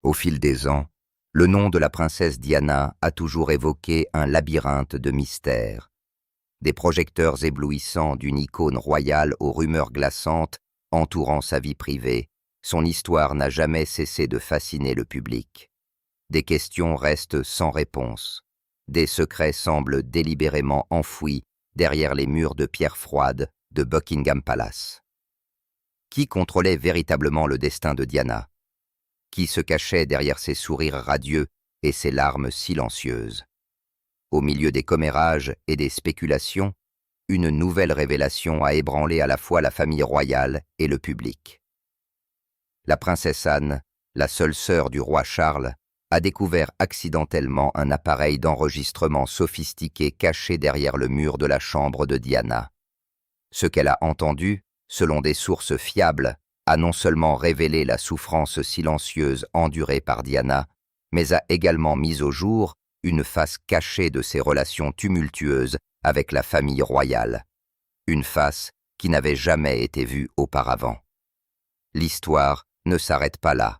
Au fil des ans, le nom de la princesse Diana a toujours évoqué un labyrinthe de mystères. Des projecteurs éblouissants d'une icône royale aux rumeurs glaçantes entourant sa vie privée, son histoire n'a jamais cessé de fasciner le public. Des questions restent sans réponse. Des secrets semblent délibérément enfouis derrière les murs de pierre froide de Buckingham Palace. Qui contrôlait véritablement le destin de Diana? Qui se cachait derrière ses sourires radieux et ses larmes silencieuses? Au milieu des commérages et des spéculations, une nouvelle révélation a ébranlé à la fois la famille royale et le public. La princesse Anne, la seule sœur du roi Charles, a découvert accidentellement un appareil d'enregistrement sophistiqué caché derrière le mur de la chambre de Diana. Ce qu'elle a entendu, selon des sources fiables, a non seulement révélé la souffrance silencieuse endurée par Diana, mais a également mis au jour une face cachée de ses relations tumultueuses avec la famille royale. Une face qui n'avait jamais été vue auparavant. L'histoire ne s'arrête pas là.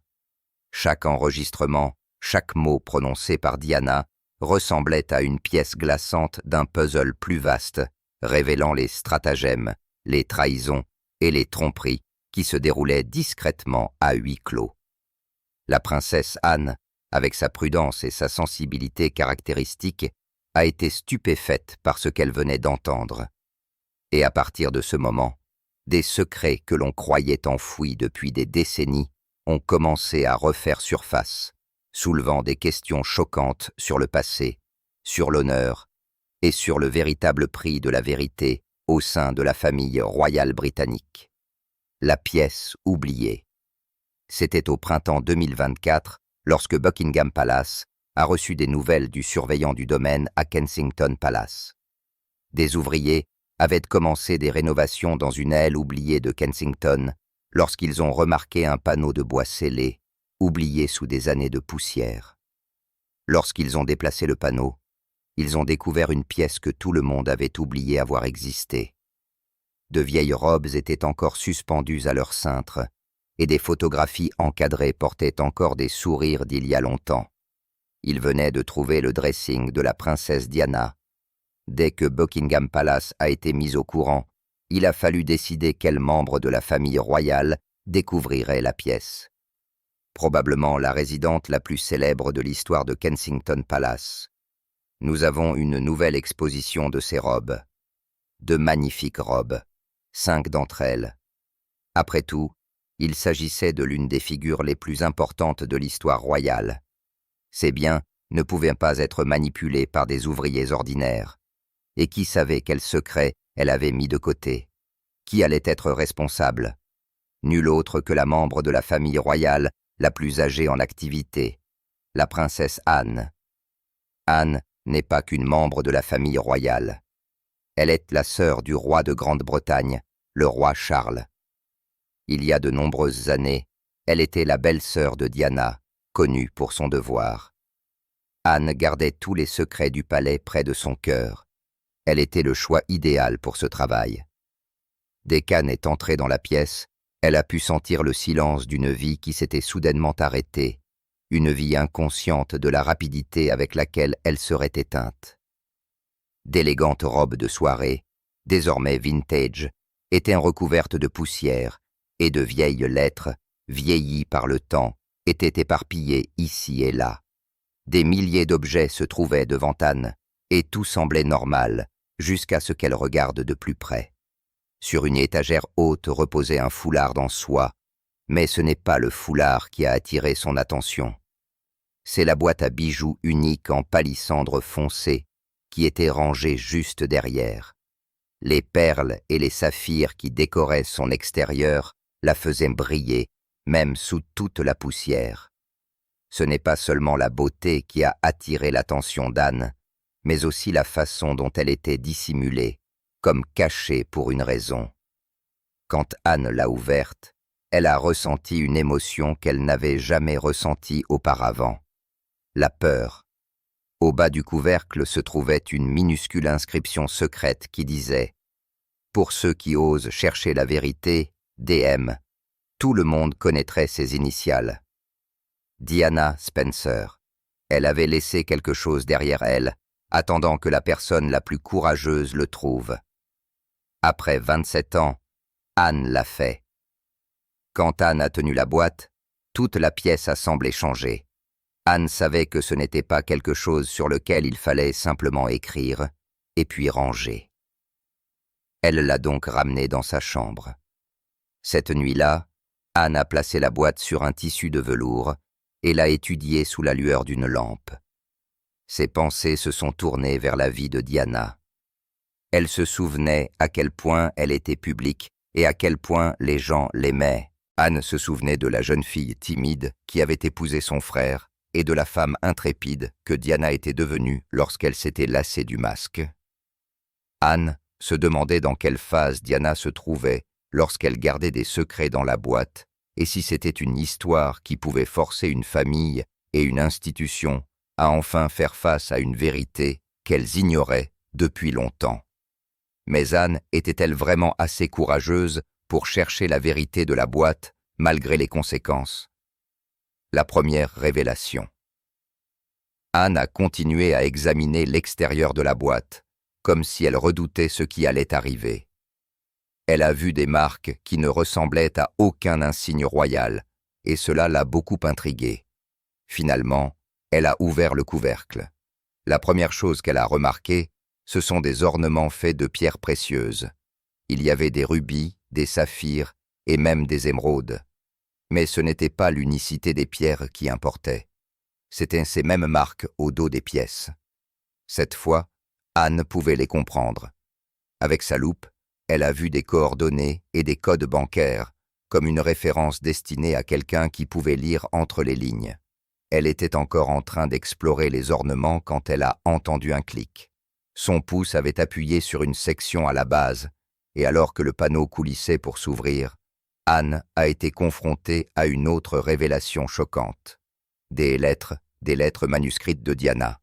Chaque enregistrement, chaque mot prononcé par Diana ressemblait à une pièce glaçante d'un puzzle plus vaste, révélant les stratagèmes, les trahisons et les tromperies qui se déroulaient discrètement à huis clos. La princesse Anne, avec sa prudence et sa sensibilité caractéristiques, a été stupéfaite par ce qu'elle venait d'entendre. Et à partir de ce moment, des secrets que l'on croyait enfouis depuis des décennies ont commencé à refaire surface, soulevant des questions choquantes sur le passé, sur l'honneur et sur le véritable prix de la vérité au sein de la famille royale britannique. La pièce oubliée. C'était au printemps 2024, lorsque Buckingham Palace a reçu des nouvelles du surveillant du domaine à Kensington Palace. Des ouvriers avaient commencé des rénovations dans une aile oubliée de Kensington lorsqu'ils ont remarqué un panneau de bois scellé, oublié sous des années de poussière. Lorsqu'ils ont déplacé le panneau, ils ont découvert une pièce que tout le monde avait oublié avoir existé. De vieilles robes étaient encore suspendues à leur cintre, et des photographies encadrées portaient encore des sourires d'il y a longtemps. Ils venaient de trouver le dressing de la princesse Diana. Dès que Buckingham Palace a été mis au courant, il a fallu décider quel membre de la famille royale découvrirait la pièce. Probablement la résidente la plus célèbre de l'histoire de Kensington Palace. Nous avons une nouvelle exposition de ces robes. De magnifiques robes, 5 d'entre elles. Après tout, il s'agissait de l'une des figures les plus importantes de l'histoire royale. Ces biens ne pouvaient pas être manipulés par des ouvriers ordinaires. Et qui savait quel secret elle avait mis de côté? Qui allait être responsable? Nul autre que la membre de la famille royale la plus âgée en activité, la princesse Anne. Anne n'est pas qu'une membre de la famille royale. Elle est la sœur du roi de Grande-Bretagne, le roi Charles. Il y a de nombreuses années, elle était la belle-sœur de Diana, connue pour son devoir. Anne gardait tous les secrets du palais près de son cœur. Elle était le choix idéal pour ce travail. Dès qu'Anne est entrée dans la pièce, elle a pu sentir le silence d'une vie qui s'était soudainement arrêtée, une vie inconsciente de la rapidité avec laquelle elle serait éteinte. D'élégantes robes de soirée, désormais vintage, étaient recouvertes de poussière, et de vieilles lettres, vieillies par le temps, étaient éparpillées ici et là. Des milliers d'objets se trouvaient devant Anne, et tout semblait normal, jusqu'à ce qu'elle regarde de plus près. Sur une étagère haute reposait un foulard en soie, mais ce n'est pas le foulard qui a attiré son attention. C'est la boîte à bijoux unique en palissandre foncé qui était rangée juste derrière. Les perles et les saphirs qui décoraient son extérieur la faisaient briller, même sous toute la poussière. Ce n'est pas seulement la beauté qui a attiré l'attention d'Anne, mais aussi la façon dont elle était dissimulée, comme cachée pour une raison. Quand Anne l'a ouverte, elle a ressenti une émotion qu'elle n'avait jamais ressentie auparavant. La peur. Au bas du couvercle se trouvait une minuscule inscription secrète qui disait « Pour ceux qui osent chercher la vérité, DM. Tout le monde connaîtrait ses initiales. » Diana Spencer. Elle avait laissé quelque chose derrière elle, attendant que la personne la plus courageuse le trouve. Après 27 ans, Anne l'a fait. Quand Anne a tenu la boîte, toute la pièce a semblé changer. Anne savait que ce n'était pas quelque chose sur lequel il fallait simplement écrire, et puis ranger. Elle l'a donc ramenée dans sa chambre. Cette nuit-là, Anne a placé la boîte sur un tissu de velours et l'a étudiée sous la lueur d'une lampe. Ses pensées se sont tournées vers la vie de Diana. Elle se souvenait à quel point elle était publique et à quel point les gens l'aimaient. Anne se souvenait de la jeune fille timide qui avait épousé son frère et de la femme intrépide que Diana était devenue lorsqu'elle s'était lassée du masque. Anne se demandait dans quelle phase Diana se trouvait lorsqu'elle gardait des secrets dans la boîte et si c'était une histoire qui pouvait forcer une famille et une institution à enfin faire face à une vérité qu'elles ignoraient depuis longtemps. Mais Anne était-elle vraiment assez courageuse pour chercher la vérité de la boîte malgré les conséquences? La première révélation. Anne a continué à examiner l'extérieur de la boîte, comme si elle redoutait ce qui allait arriver. Elle a vu des marques qui ne ressemblaient à aucun insigne royal, et cela l'a beaucoup intriguée. Finalement, elle a ouvert le couvercle. La première chose qu'elle a remarquée, ce sont des ornements faits de pierres précieuses. Il y avait des rubis, des saphirs et même des émeraudes. Mais ce n'était pas l'unicité des pierres qui importait. C'étaient ces mêmes marques au dos des pièces. Cette fois, Anne pouvait les comprendre. Avec sa loupe, elle a vu des coordonnées et des codes bancaires, comme une référence destinée à quelqu'un qui pouvait lire entre les lignes. Elle était encore en train d'explorer les ornements quand elle a entendu un clic. Son pouce avait appuyé sur une section à la base, et alors que le panneau coulissait pour s'ouvrir, Anne a été confrontée à une autre révélation choquante. Des lettres manuscrites de Diana,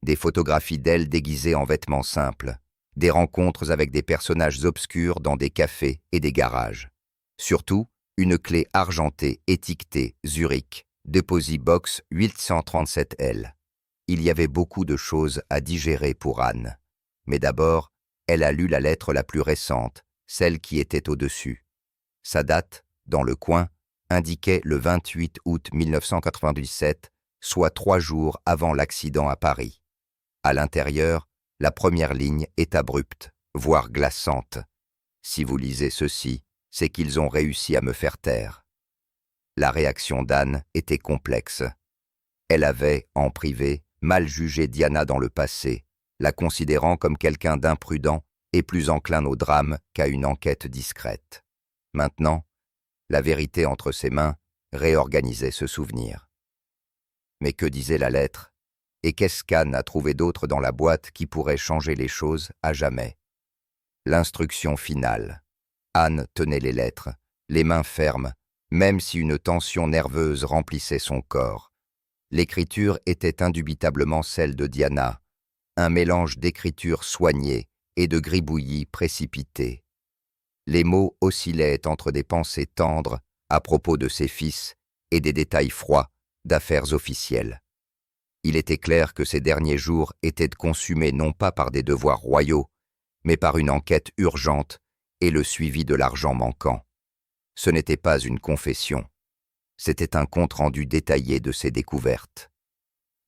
des photographies d'elle déguisée en vêtements simples, des rencontres avec des personnages obscurs dans des cafés et des garages. Surtout, une clé argentée étiquetée Zurich, Deposit Box 837L. Il y avait beaucoup de choses à digérer pour Anne. Mais d'abord, elle a lu la lettre la plus récente, celle qui était au-dessus. Sa date, dans le coin, indiquait le 28 août 1997, soit 3 jours avant l'accident à Paris. À l'intérieur, la première ligne est abrupte, voire glaçante. Si vous lisez ceci, c'est qu'ils ont réussi à me faire taire. La réaction d'Anne était complexe. Elle avait, en privé, mal jugé Diana dans le passé, la considérant comme quelqu'un d'imprudent et plus enclin au drame qu'à une enquête discrète. Maintenant, la vérité entre ses mains réorganisait ce souvenir. Mais que disait la lettre? Et qu'est-ce qu'Anne a trouvé d'autre dans la boîte qui pourrait changer les choses à jamais? L'instruction finale. Anne tenait les lettres, les mains fermes, même si une tension nerveuse remplissait son corps. L'écriture était indubitablement celle de Diana, un mélange d'écriture soignée et de gribouillis précipités. Les mots oscillaient entre des pensées tendres à propos de ses fils et des détails froids d'affaires officielles. Il était clair que ces derniers jours étaient consumés non pas par des devoirs royaux, mais par une enquête urgente et le suivi de l'argent manquant. Ce n'était pas une confession, c'était un compte-rendu détaillé de ses découvertes.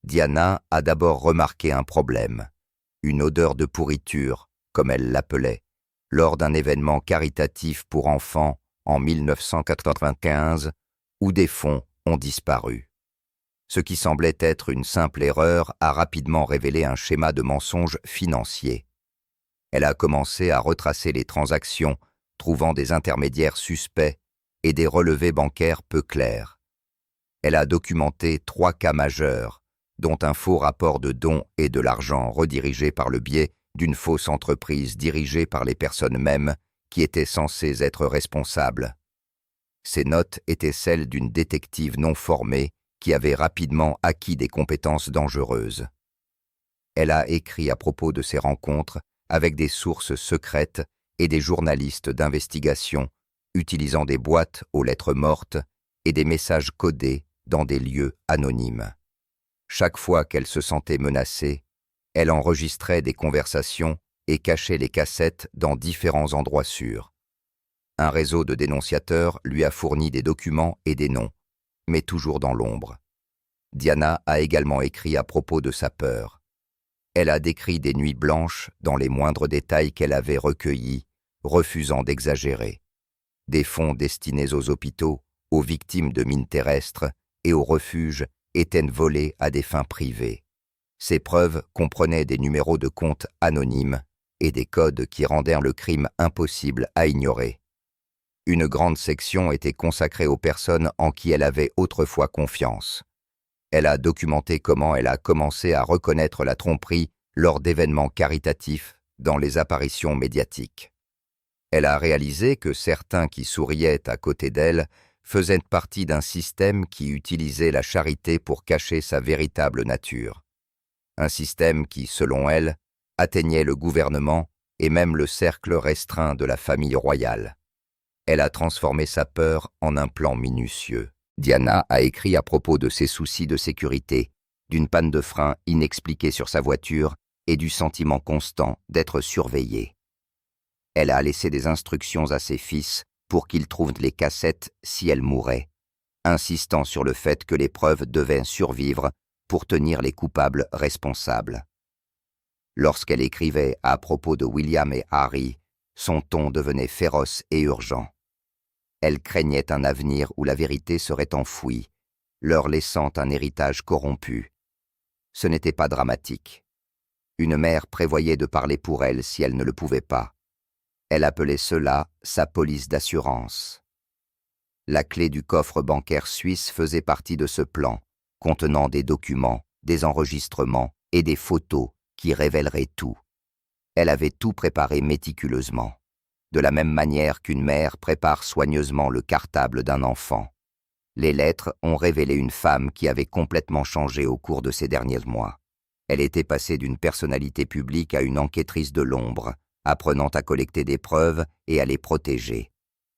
Diana a d'abord remarqué un problème, une odeur de pourriture, comme elle l'appelait, lors d'un événement caritatif pour enfants en 1995, où des fonds ont disparu. Ce qui semblait être une simple erreur a rapidement révélé un schéma de mensonge financier. Elle a commencé à retracer les transactions, trouvant des intermédiaires suspects et des relevés bancaires peu clairs. Elle a documenté 3 cas majeurs, dont un faux rapport de dons et de l'argent redirigé par le biais d'une fausse entreprise dirigée par les personnes mêmes qui étaient censées être responsables. Ces notes étaient celles d'une détective non formée qui avait rapidement acquis des compétences dangereuses. Elle a écrit à propos de ces rencontres avec des sources secrètes et des journalistes d'investigation, utilisant des boîtes aux lettres mortes et des messages codés dans des lieux anonymes. Chaque fois qu'elle se sentait menacée, elle enregistrait des conversations et cachait les cassettes dans différents endroits sûrs. Un réseau de dénonciateurs lui a fourni des documents et des noms, mais toujours dans l'ombre. Diana a également écrit à propos de sa peur. Elle a décrit des nuits blanches dans les moindres détails qu'elle avait recueillis, refusant d'exagérer. Des fonds destinés aux hôpitaux, aux victimes de mines terrestres et aux refuges étaient volés à des fins privées. Ces preuves comprenaient des numéros de compte anonymes et des codes qui rendèrent le crime impossible à ignorer. Une grande section était consacrée aux personnes en qui elle avait autrefois confiance. Elle a documenté comment elle a commencé à reconnaître la tromperie lors d'événements caritatifs dans les apparitions médiatiques. Elle a réalisé que certains qui souriaient à côté d'elle faisaient partie d'un système qui utilisait la charité pour cacher sa véritable nature. Un système qui, selon elle, atteignait le gouvernement et même le cercle restreint de la famille royale. Elle a transformé sa peur en un plan minutieux. Diana a écrit à propos de ses soucis de sécurité, d'une panne de frein inexpliquée sur sa voiture et du sentiment constant d'être surveillée. Elle a laissé des instructions à ses fils pour qu'ils trouvent les cassettes si elle mourait, insistant sur le fait que les preuves devaient survivre pour tenir les coupables responsables. Lorsqu'elle écrivait à propos de William et Harry, son ton devenait féroce et urgent. Elle craignait un avenir où la vérité serait enfouie, leur laissant un héritage corrompu. Ce n'était pas dramatique. Une mère prévoyait de parler pour elle si elle ne le pouvait pas. Elle appelait cela sa police d'assurance. La clé du coffre bancaire suisse faisait partie de ce plan, contenant des documents, des enregistrements et des photos qui révéleraient tout. Elle avait tout préparé méticuleusement, de la même manière qu'une mère prépare soigneusement le cartable d'un enfant. Les lettres ont révélé une femme qui avait complètement changé au cours de ces derniers mois. Elle était passée d'une personnalité publique à une enquêtrice de l'ombre, apprenant à collecter des preuves et à les protéger.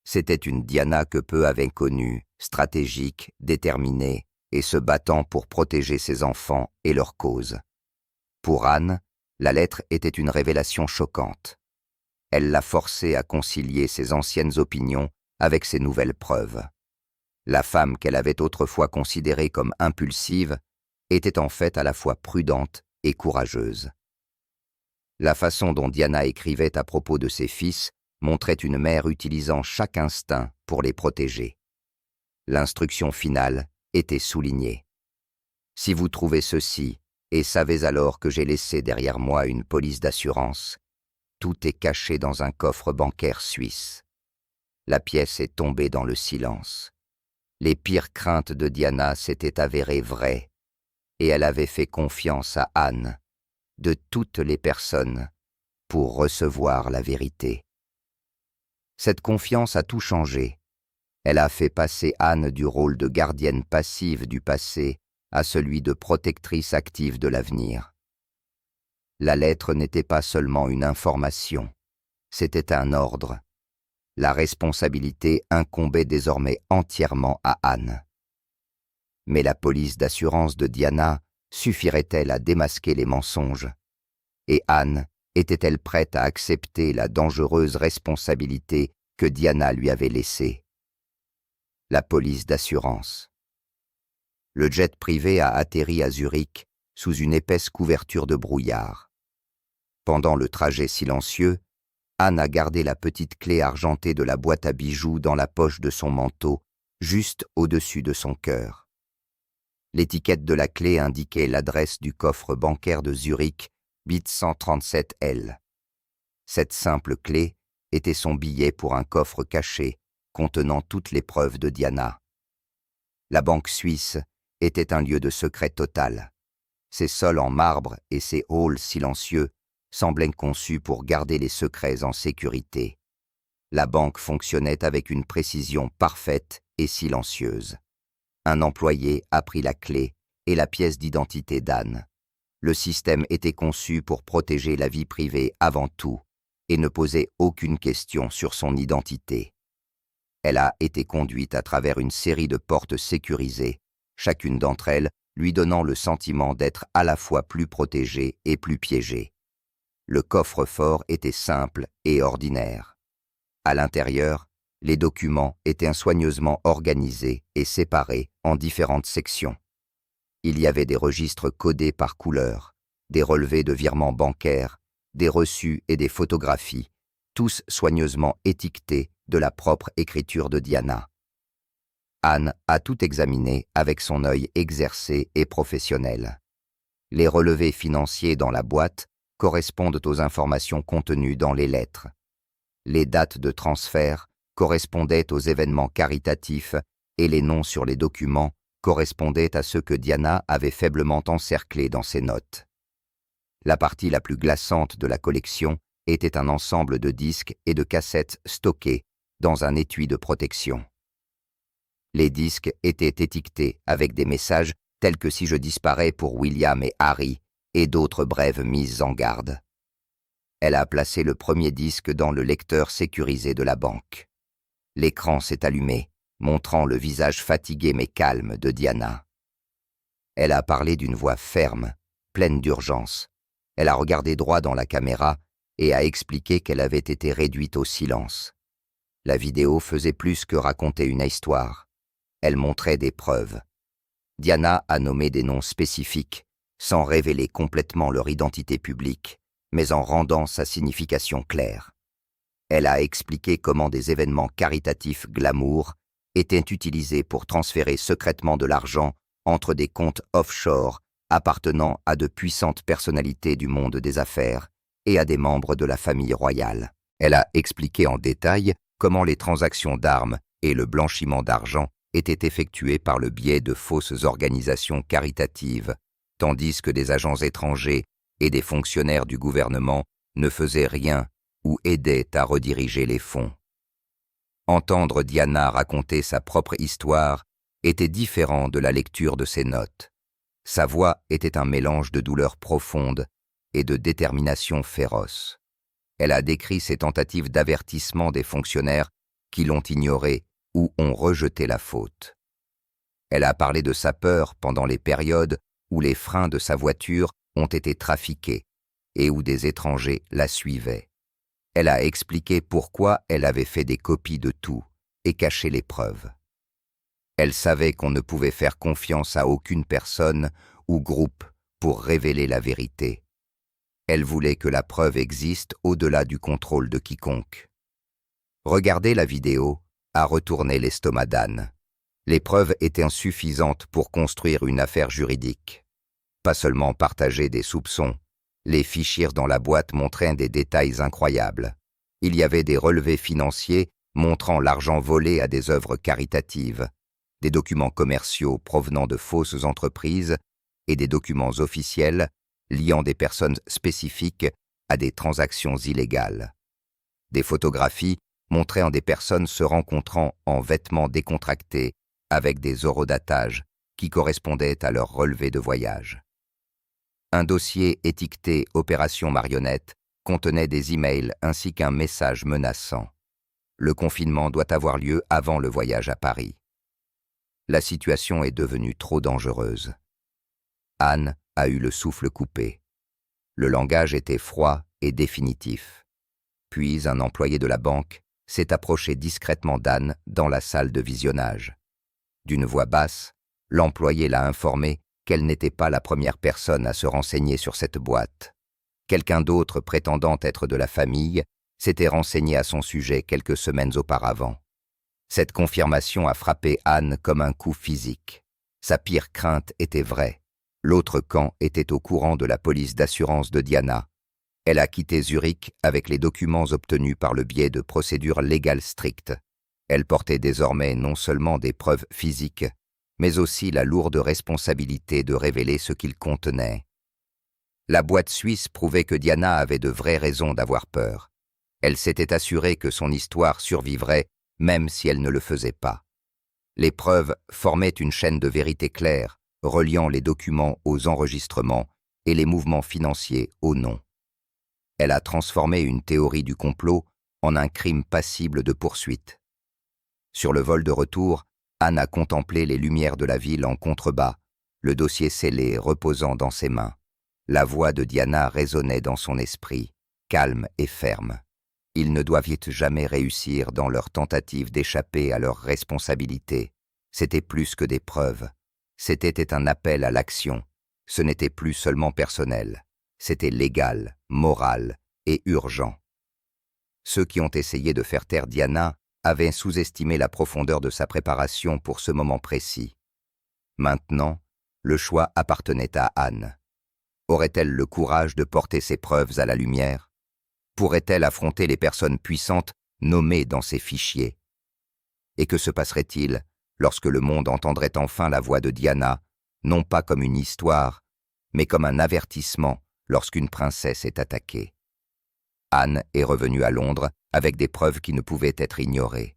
C'était une Diana que peu avaient connue, stratégique, déterminée, et se battant pour protéger ses enfants et leur cause. Pour Anne, la lettre était une révélation choquante. Elle l'a forcée à concilier ses anciennes opinions avec ses nouvelles preuves. La femme qu'elle avait autrefois considérée comme impulsive était en fait à la fois prudente et courageuse. La façon dont Diana écrivait à propos de ses fils montrait une mère utilisant chaque instinct pour les protéger. L'instruction finale était soulignée. « Si vous trouvez ceci, et savez alors que j'ai laissé derrière moi une police d'assurance, tout est caché dans un coffre bancaire suisse. » La pièce est tombée dans le silence. Les pires craintes de Diana s'étaient avérées vraies, et elle avait fait confiance à Anne, de toutes les personnes, pour recevoir la vérité. Cette confiance a tout changé. Elle a fait passer Anne du rôle de gardienne passive du passé à celui de protectrice active de l'avenir. La lettre n'était pas seulement une information, c'était un ordre. La responsabilité incombait désormais entièrement à Anne. Mais la police d'assurance de Diana suffirait-elle à démasquer les mensonges? Et Anne était-elle prête à accepter la dangereuse responsabilité que Diana lui avait laissée? La police d'assurance. Le jet privé a atterri à Zurich sous une épaisse couverture de brouillard. Pendant le trajet silencieux, Anne a gardé la petite clé argentée de la boîte à bijoux dans la poche de son manteau, juste au-dessus de son cœur. L'étiquette de la clé indiquait l'adresse du coffre bancaire de Zurich, bit 137L. Cette simple clé était son billet pour un coffre caché contenant toutes les preuves de Diana. La banque suisse était un lieu de secret total. Ses sols en marbre et ses halls silencieux semblaient conçus pour garder les secrets en sécurité. La banque fonctionnait avec une précision parfaite et silencieuse. Un employé a pris la clé et la pièce d'identité d'Anne. Le système était conçu pour protéger la vie privée avant tout et ne posait aucune question sur son identité. Elle a été conduite à travers une série de portes sécurisées chacune d'entre elles lui donnant le sentiment d'être à la fois plus protégée et plus piégée. Le coffre-fort était simple et ordinaire. À l'intérieur, les documents étaient soigneusement organisés et séparés en différentes sections. Il y avait des registres codés par couleur, des relevés de virements bancaires, des reçus et des photographies, tous soigneusement étiquetés de la propre écriture de Diana. Anne a tout examiné avec son œil exercé et professionnel. Les relevés financiers dans la boîte correspondent aux informations contenues dans les lettres. Les dates de transfert correspondaient aux événements caritatifs et les noms sur les documents correspondaient à ceux que Diana avait faiblement encerclés dans ses notes. La partie la plus glaçante de la collection était un ensemble de disques et de cassettes stockés dans un étui de protection. Les disques étaient étiquetés avec des messages tels que si je disparais pour William et Harry et d'autres brèves mises en garde. Elle a placé le premier disque dans le lecteur sécurisé de la banque. L'écran s'est allumé, montrant le visage fatigué mais calme de Diana. Elle a parlé d'une voix ferme, pleine d'urgence. Elle a regardé droit dans la caméra et a expliqué qu'elle avait été réduite au silence. La vidéo faisait plus que raconter une histoire. Elle montrait des preuves. Diana a nommé des noms spécifiques, sans révéler complètement leur identité publique, mais en rendant sa signification claire. Elle a expliqué comment des événements caritatifs glamour étaient utilisés pour transférer secrètement de l'argent entre des comptes offshore appartenant à de puissantes personnalités du monde des affaires et à des membres de la famille royale. Elle a expliqué en détail comment les transactions d'armes et le blanchiment d'argent étaient effectués par le biais de fausses organisations caritatives, tandis que des agents étrangers et des fonctionnaires du gouvernement ne faisaient rien ou aidaient à rediriger les fonds. Entendre Diana raconter sa propre histoire était différent de la lecture de ses notes. Sa voix était un mélange de douleur profonde et de détermination féroce. Elle a décrit ses tentatives d'avertissement des fonctionnaires qui l'ont ignorée ou ont rejeté la faute. Elle a parlé de sa peur pendant les périodes où les freins de sa voiture ont été trafiqués et où des étrangers la suivaient. Elle a expliqué pourquoi elle avait fait des copies de tout et caché les preuves. Elle savait qu'on ne pouvait faire confiance à aucune personne ou groupe pour révéler la vérité. Elle voulait que la preuve existe au-delà du contrôle de quiconque. Regarder la vidéo a retourné l'estomac d'Anne. Les preuves étaient insuffisantes pour construire une affaire juridique. Pas seulement partager des soupçons, les fichiers dans la boîte montraient des détails incroyables. Il y avait des relevés financiers montrant l'argent volé à des œuvres caritatives, des documents commerciaux provenant de fausses entreprises et des documents officiels liant des personnes spécifiques à des transactions illégales. Des photographies montraient des personnes se rencontrant en vêtements décontractés avec des horodatages qui correspondaient à leur relevé de voyage. Un dossier étiqueté Opération Marionnette contenait des emails ainsi qu'un message menaçant. Le confinement doit avoir lieu avant le voyage à Paris. La situation est devenue trop dangereuse. Anne a eu le souffle coupé. Le langage était froid et définitif. Puis un employé de la banque s'est approché discrètement d'Anne dans la salle de visionnage. D'une voix basse, l'employé l'a informé qu'elle n'était pas la première personne à se renseigner sur cette boîte. Quelqu'un d'autre prétendant être de la famille s'était renseigné à son sujet quelques semaines auparavant. Cette confirmation a frappé Anne comme un coup physique. Sa pire crainte était vraie. L'autre camp était au courant de la police d'assurance de Diana. Elle a quitté Zurich avec les documents obtenus par le biais de procédures légales strictes. Elle portait désormais non seulement des preuves physiques, mais aussi la lourde responsabilité de révéler ce qu'ils contenaient. La boîte suisse prouvait que Diana avait de vraies raisons d'avoir peur. Elle s'était assurée que son histoire survivrait même si elle ne le faisait pas. Les preuves formaient une chaîne de vérité claire, reliant les documents aux enregistrements et les mouvements financiers aux noms. Elle a transformé une théorie du complot en un crime passible de poursuite. Sur le vol de retour, Anne a contemplé les lumières de la ville en contrebas, le dossier scellé reposant dans ses mains. La voix de Diana résonnait dans son esprit, calme et ferme. Ils ne doivent jamais réussir dans leur tentative d'échapper à leurs responsabilités. C'était plus que des preuves. C'était un appel à l'action. Ce n'était plus seulement personnel. C'était légal, moral et urgent. Ceux qui ont essayé de faire taire Diana avaient sous-estimé la profondeur de sa préparation pour ce moment précis. Maintenant, le choix appartenait à Anne. Aurait-elle le courage de porter ses preuves à la lumière? Pourrait-elle affronter les personnes puissantes nommées dans ses fichiers? Et que se passerait-il lorsque le monde entendrait enfin la voix de Diana, non pas comme une histoire, mais comme un avertissement lorsqu'une princesse est attaquée? Anne est revenue à Londres avec des preuves qui ne pouvaient être ignorées.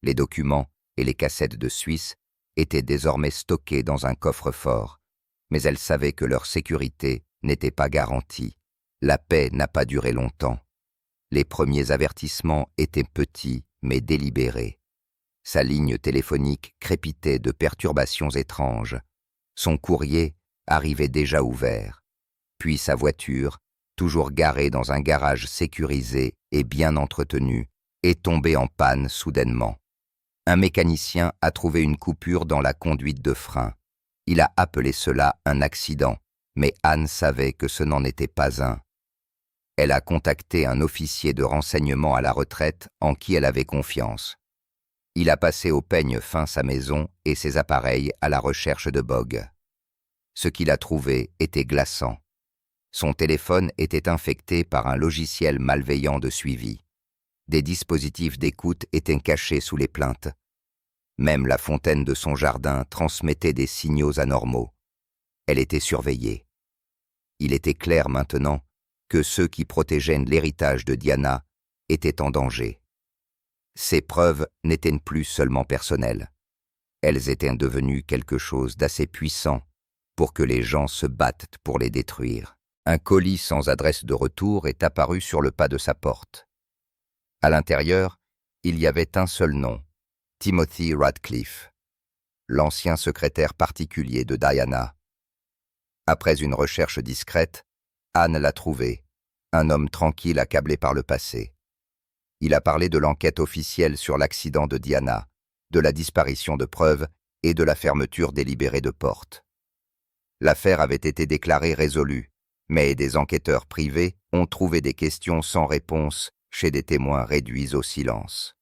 Les documents et les cassettes de Suisse étaient désormais stockés dans un coffre-fort, mais elle savait que leur sécurité n'était pas garantie. La paix n'a pas duré longtemps. Les premiers avertissements étaient petits mais délibérés. Sa ligne téléphonique crépitait de perturbations étranges. Son courrier arrivait déjà ouvert. Puis sa voiture, toujours garée dans un garage sécurisé et bien entretenu, est tombée en panne soudainement. Un mécanicien a trouvé une coupure dans la conduite de frein. Il a appelé cela un accident, mais Anne savait que ce n'en était pas un. Elle a contacté un officier de renseignement à la retraite en qui elle avait confiance. Il a passé au peigne fin sa maison et ses appareils à la recherche de Bog. Ce qu'il a trouvé était glaçant. Son téléphone était infecté par un logiciel malveillant de suivi. Des dispositifs d'écoute étaient cachés sous les plaintes. Même la fontaine de son jardin transmettait des signaux anormaux. Elle était surveillée. Il était clair maintenant que ceux qui protégeaient l'héritage de Diana étaient en danger. Ces preuves n'étaient plus seulement personnelles. Elles étaient devenues quelque chose d'assez puissant pour que les gens se battent pour les détruire. Un colis sans adresse de retour est apparu sur le pas de sa porte. À l'intérieur, il y avait un seul nom, Timothy Radcliffe, l'ancien secrétaire particulier de Diana. Après une recherche discrète, Anne l'a trouvé, un homme tranquille accablé par le passé. Il a parlé de l'enquête officielle sur l'accident de Diana, de la disparition de preuves et de la fermeture délibérée de portes. L'affaire avait été déclarée résolue, mais des enquêteurs privés ont trouvé des questions sans réponse chez des témoins réduits au silence.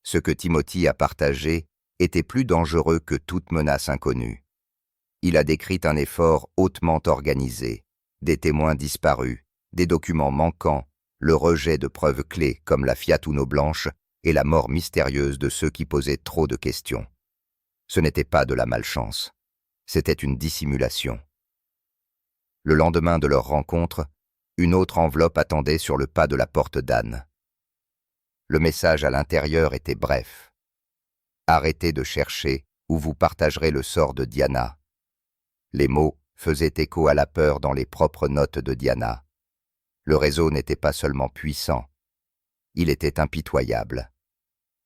Ce que Timothy a partagé était plus dangereux que toute menace inconnue. Il a décrit un effort hautement organisé, des témoins disparus, des documents manquants, le rejet de preuves clés comme la Fiat Uno blanche et la mort mystérieuse de ceux qui posaient trop de questions. Ce n'était pas de la malchance, c'était une dissimulation. Le lendemain de leur rencontre, une autre enveloppe attendait sur le pas de la porte d'Anne. Le message à l'intérieur était bref. Arrêtez de chercher ou vous partagerez le sort de Diana. Les mots faisaient écho à la peur dans les propres notes de Diana. Le réseau n'était pas seulement puissant, il était impitoyable.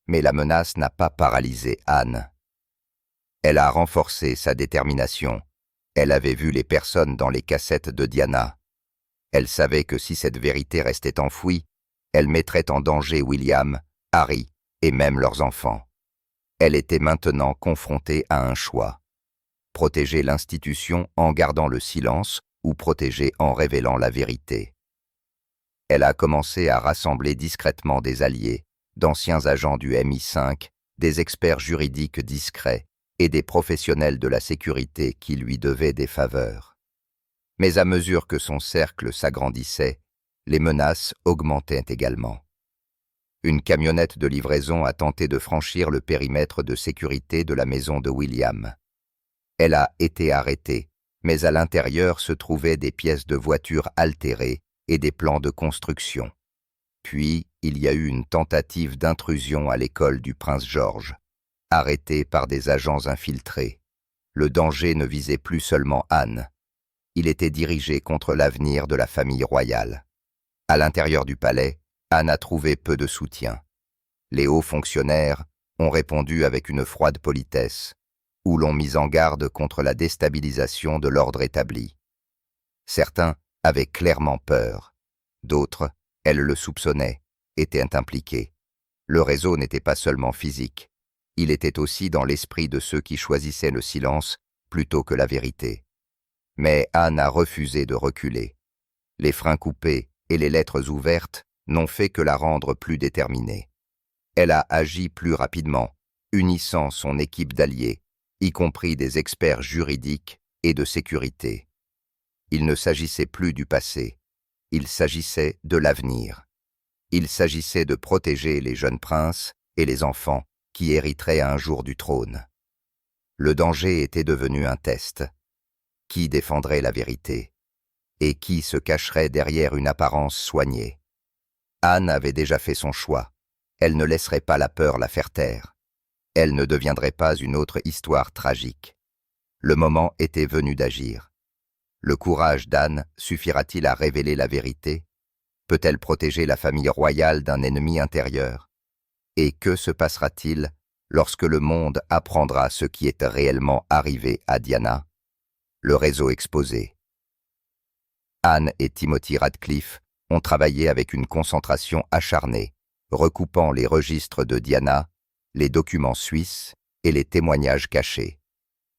Mais la menace n'a pas paralysé Anne. Elle a renforcé sa détermination. Elle avait vu les personnes dans les cassettes de Diana. Elle savait que si cette vérité restait enfouie, elle mettrait en danger William, Harry et même leurs enfants. Elle était maintenant confrontée à un choix. Protéger l'institution en gardant le silence ou protéger en révélant la vérité. Elle a commencé à rassembler discrètement des alliés, d'anciens agents du MI5, des experts juridiques discrets et des professionnels de la sécurité qui lui devaient des faveurs. Mais à mesure que son cercle s'agrandissait, les menaces augmentaient également. Une camionnette de livraison a tenté de franchir le périmètre de sécurité de la maison de William. Elle a été arrêtée, mais à l'intérieur se trouvaient des pièces de voitures altérées et des plans de construction. Puis, il y a eu une tentative d'intrusion à l'école du prince George, arrêtée par des agents infiltrés. Le danger ne visait plus seulement Anne. Il était dirigé contre l'avenir de la famille royale. À l'intérieur du palais, Anne a trouvé peu de soutien. Les hauts fonctionnaires, ont répondu avec une froide politesse, ou l'ont mis en garde contre la déstabilisation de l'ordre établi. Certains avaient clairement peur, d'autres, elles le soupçonnaient, étaient impliqués. Le réseau n'était pas seulement physique, il était aussi dans l'esprit de ceux qui choisissaient le silence plutôt que la vérité. Mais Anne a refusé de reculer. Les freins coupés et les lettres ouvertes n'ont fait que la rendre plus déterminée. Elle a agi plus rapidement, unissant son équipe d'alliés, y compris des experts juridiques et de sécurité. Il ne s'agissait plus du passé, il s'agissait de l'avenir. Il s'agissait de protéger les jeunes princes et les enfants qui hériteraient un jour du trône. Le danger était devenu un test. Qui défendrait la vérité? Et qui se cacherait derrière une apparence soignée? Anne avait déjà fait son choix. Elle ne laisserait pas la peur la faire taire. Elle ne deviendrait pas une autre histoire tragique. Le moment était venu d'agir. Le courage d'Anne suffira-t-il à révéler la vérité? Peut-elle protéger la famille royale d'un ennemi intérieur? Et que se passera-t-il lorsque le monde apprendra ce qui est réellement arrivé à Diana? Le réseau exposé. Anne et Timothy Radcliffe ont travaillé avec une concentration acharnée, recoupant les registres de Diana, les documents suisses et les témoignages cachés.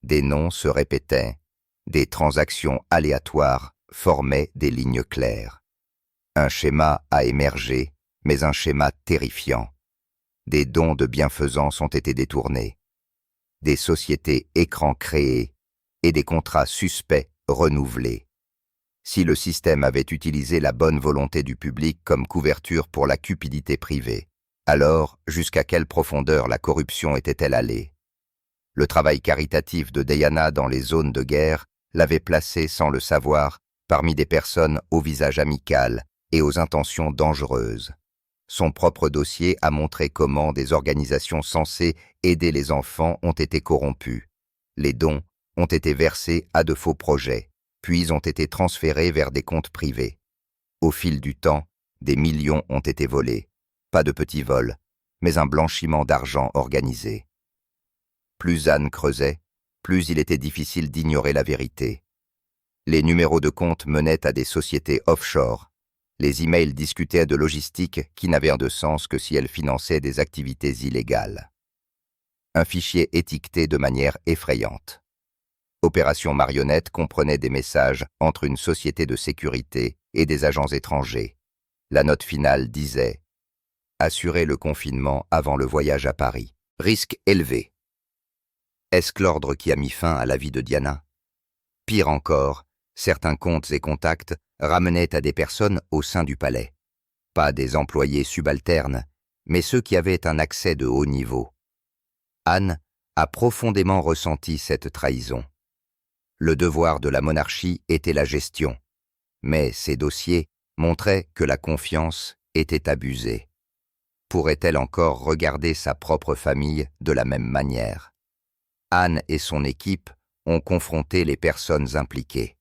Des noms se répétaient, des transactions aléatoires formaient des lignes claires. Un schéma a émergé, mais un schéma terrifiant. Des dons de bienfaisance ont été détournés. Des sociétés écrans créées et des contrats suspects renouvelés. Si le système avait utilisé la bonne volonté du public comme couverture pour la cupidité privée, alors jusqu'à quelle profondeur la corruption était-elle allée? Le travail caritatif de Diana dans les zones de guerre l'avait placée sans le savoir parmi des personnes au visage amical et aux intentions dangereuses. Son propre dossier a montré comment des organisations censées aider les enfants ont été corrompues. Les dons ont été versés à de faux projets, puis ont été transférés vers des comptes privés. Au fil du temps, des millions ont été volés. Pas de petits vols, mais un blanchiment d'argent organisé. Plus Anne creusait, plus il était difficile d'ignorer la vérité. Les numéros de compte menaient à des sociétés offshore. Les emails discutaient de logistique qui n'avaient de sens que si elles finançaient des activités illégales. Un fichier étiqueté de manière effrayante. Opération Marionnette comprenait des messages entre une société de sécurité et des agents étrangers. La note finale disait « Assurer le confinement avant le voyage à Paris. Risque élevé ». Est-ce l'ordre qui a mis fin à la vie de Diana? Pire encore, certains comptes et contacts ramenaient à des personnes au sein du palais. Pas des employés subalternes, mais ceux qui avaient un accès de haut niveau. Anne a profondément ressenti cette trahison. Le devoir de la monarchie était la gestion, mais ces dossiers montraient que la confiance était abusée. Pourrait-elle encore regarder sa propre famille de la même manière? Anne et son équipe ont confronté les personnes impliquées.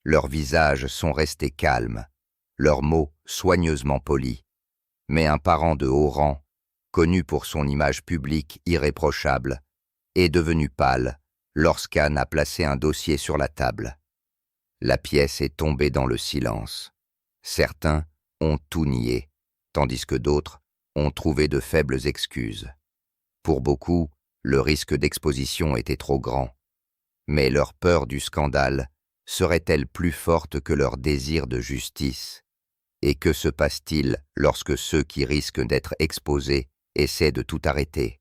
Leurs visages sont restés calmes, leurs mots soigneusement polis. Mais un parent de haut rang, connu pour son image publique irréprochable, est devenu pâle lorsqu'Anne a placé un dossier sur la table. La pièce est tombée dans le silence. Certains ont tout nié, tandis que d'autres ont trouvé de faibles excuses. Pour beaucoup, le risque d'exposition était trop grand. Mais leur peur du scandale serait-elle plus forte que leur désir de justice? Et que se passe-t-il lorsque ceux qui risquent d'être exposés essaient de tout arrêter?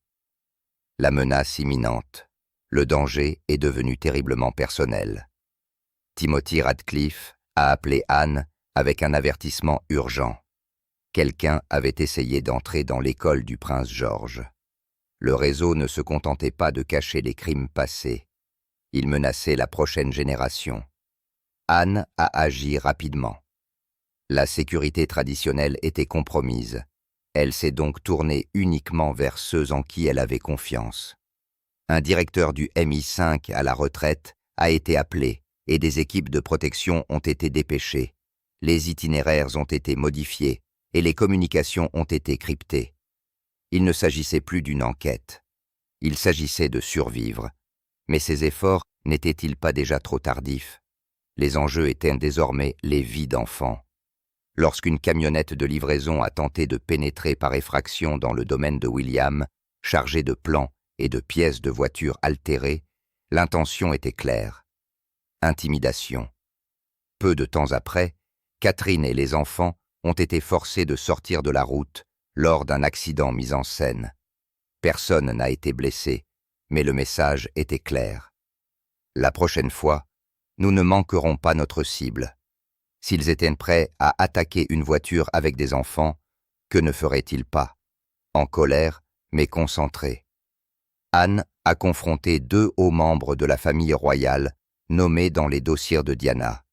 La menace imminente. Le danger est devenu terriblement personnel. Timothy Radcliffe a appelé Anne avec un avertissement urgent. Quelqu'un avait essayé d'entrer dans l'école du prince George. Le réseau ne se contentait pas de cacher les crimes passés. Il menaçait la prochaine génération. Anne a agi rapidement. La sécurité traditionnelle était compromise. Elle s'est donc tournée uniquement vers ceux en qui elle avait confiance. Un directeur du MI5 à la retraite a été appelé et des équipes de protection ont été dépêchées. Les itinéraires ont été modifiés et les communications ont été cryptées. Il ne s'agissait plus d'une enquête. Il s'agissait de survivre. Mais ces efforts n'étaient-ils pas déjà trop tardifs? Les enjeux étaient désormais les vies d'enfants. Lorsqu'une camionnette de livraison a tenté de pénétrer par effraction dans le domaine de William, chargée de plans et de pièces de voitures altérées, l'intention était claire. Intimidation. Peu de temps après, Catherine et les enfants ont été forcés de sortir de la route lors d'un accident mis en scène. Personne n'a été blessé, mais le message était clair. La prochaine fois, nous ne manquerons pas notre cible. S'ils étaient prêts à attaquer une voiture avec des enfants, que ne feraient-ils pas? En colère, mais concentrés. Anne a confronté 2 hauts membres de la famille royale nommés dans les dossiers de Diana.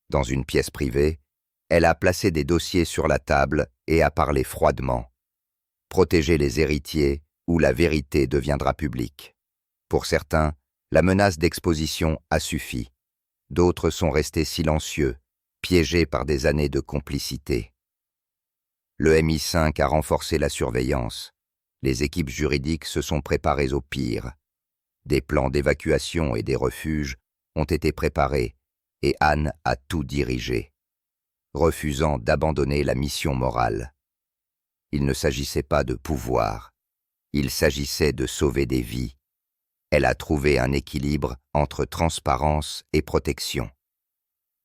Dans une pièce privée, elle a placé des dossiers sur la table et a parlé froidement. Protéger les héritiers ou la vérité deviendra publique. Pour certains, la menace d'exposition a suffi. D'autres sont restés silencieux, piégés par des années de complicité. Le MI5 a renforcé la surveillance. Les équipes juridiques se sont préparées au pire. Des plans d'évacuation et des refuges ont été préparés et Anne a tout dirigé, refusant d'abandonner la mission morale. Il ne s'agissait pas de pouvoir, il s'agissait de sauver des vies. Elle a trouvé un équilibre entre transparence et protection.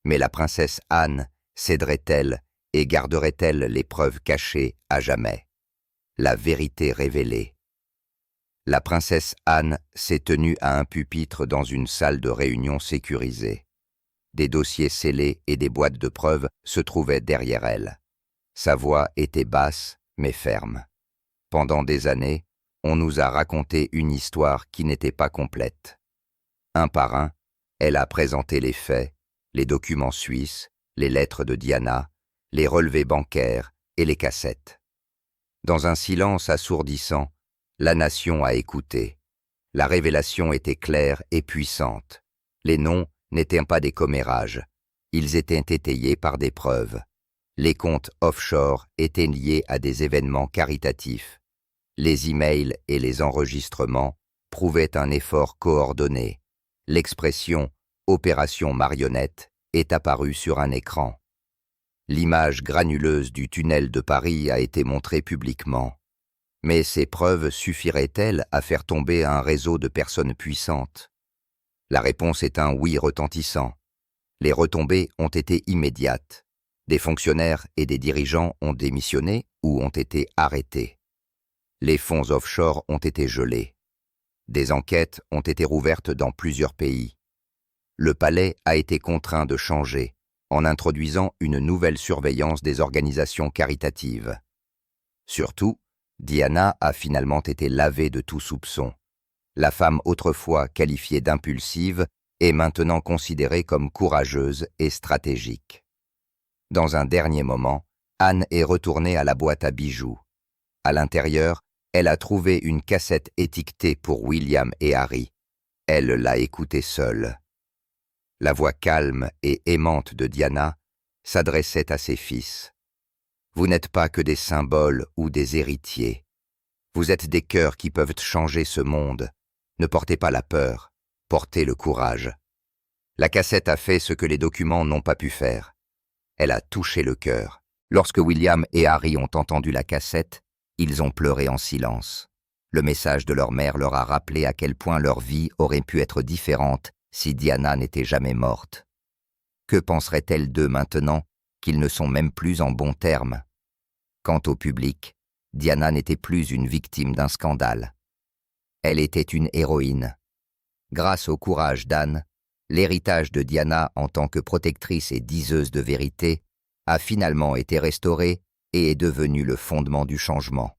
Mais la princesse Anne céderait-elle et garderait-elle les preuves cachées à jamais? La vérité révélée. La princesse Anne s'est tenue à un pupitre dans une salle de réunion sécurisée. Des dossiers scellés et des boîtes de preuves se trouvaient derrière elle. Sa voix était basse mais ferme. Pendant des années, on nous a raconté une histoire qui n'était pas complète. Un par un, elle a présenté les faits, les documents suisses, les lettres de Diana, les relevés bancaires et les cassettes. Dans un silence assourdissant, la nation a écouté. La révélation était claire et puissante. Les noms n'étaient pas des commérages. Ils étaient étayés par des preuves. Les comptes offshore étaient liés à des événements caritatifs. Les emails et les enregistrements prouvaient un effort coordonné. L'expression « opération marionnette » est apparue sur un écran. L'image granuleuse du tunnel de Paris a été montrée publiquement. Mais ces preuves suffiraient-elles à faire tomber un réseau de personnes puissantes? La réponse est un oui retentissant. Les retombées ont été immédiates. Des fonctionnaires et des dirigeants ont démissionné ou ont été arrêtés. Les fonds offshore ont été gelés. Des enquêtes ont été rouvertes dans plusieurs pays. Le palais a été contraint de changer en introduisant une nouvelle surveillance des organisations caritatives. Surtout, Diana a finalement été lavée de tout soupçon. La femme autrefois qualifiée d'impulsive est maintenant considérée comme courageuse et stratégique. Dans un dernier moment, Anne est retournée à la boîte à bijoux. À l'intérieur, elle a trouvé une cassette étiquetée pour William et Harry. Elle l'a écoutée seule. La voix calme et aimante de Diana s'adressait à ses fils. Vous n'êtes pas que des symboles ou des héritiers. Vous êtes des cœurs qui peuvent changer ce monde. Ne portez pas la peur, portez le courage. La cassette a fait ce que les documents n'ont pas pu faire. Elle a touché le cœur. Lorsque William et Harry ont entendu la cassette, ils ont pleuré en silence. Le message de leur mère leur a rappelé à quel point leur vie aurait pu être différente si Diana n'était jamais morte. Que penserait-elle d'eux maintenant qu'ils ne sont même plus en bons termes? Quant au public, Diana n'était plus une victime d'un scandale. Elle était une héroïne. Grâce au courage d'Anne, l'héritage de Diana en tant que protectrice et diseuse de vérité a finalement été restauré et est devenu le fondement du changement.